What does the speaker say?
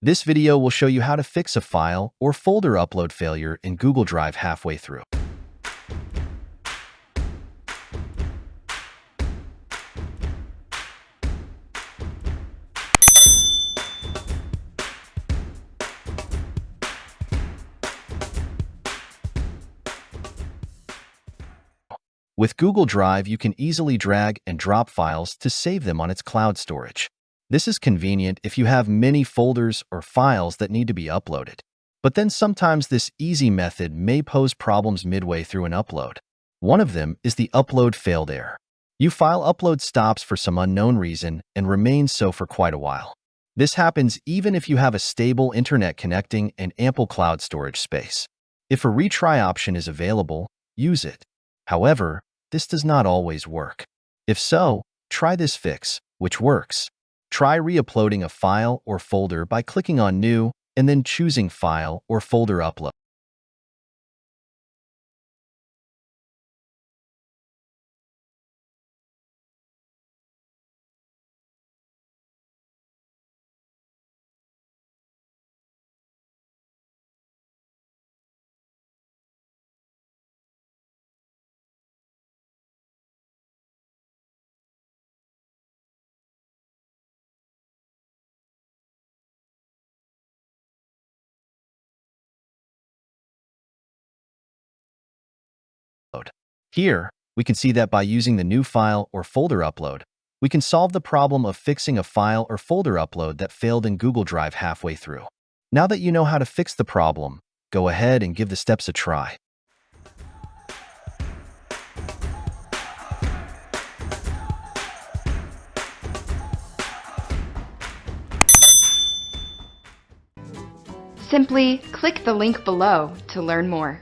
This video will show you how to fix a file or folder upload failure in Google Drive halfway through. With Google Drive, you can easily drag and drop files to save them on its cloud storage. This is convenient if you have many folders or files that need to be uploaded. But then sometimes this easy method may pose problems midway through an upload. One of them is the upload failed error. Your file upload stops for some unknown reason and remains so for quite a while. This happens even if you have a stable internet connecting and ample cloud storage space. If a retry option is available, use it. However, this does not always work. If so, try this fix, which works. Try reuploading a file or folder by clicking on New and then choosing File or Folder Upload. Here, we can see that by using the new file or folder upload, we can solve the problem of fixing a file or folder upload that failed in Google Drive halfway through. Now that you know how to fix the problem, go ahead and give the steps a try. Simply click the link below to learn more.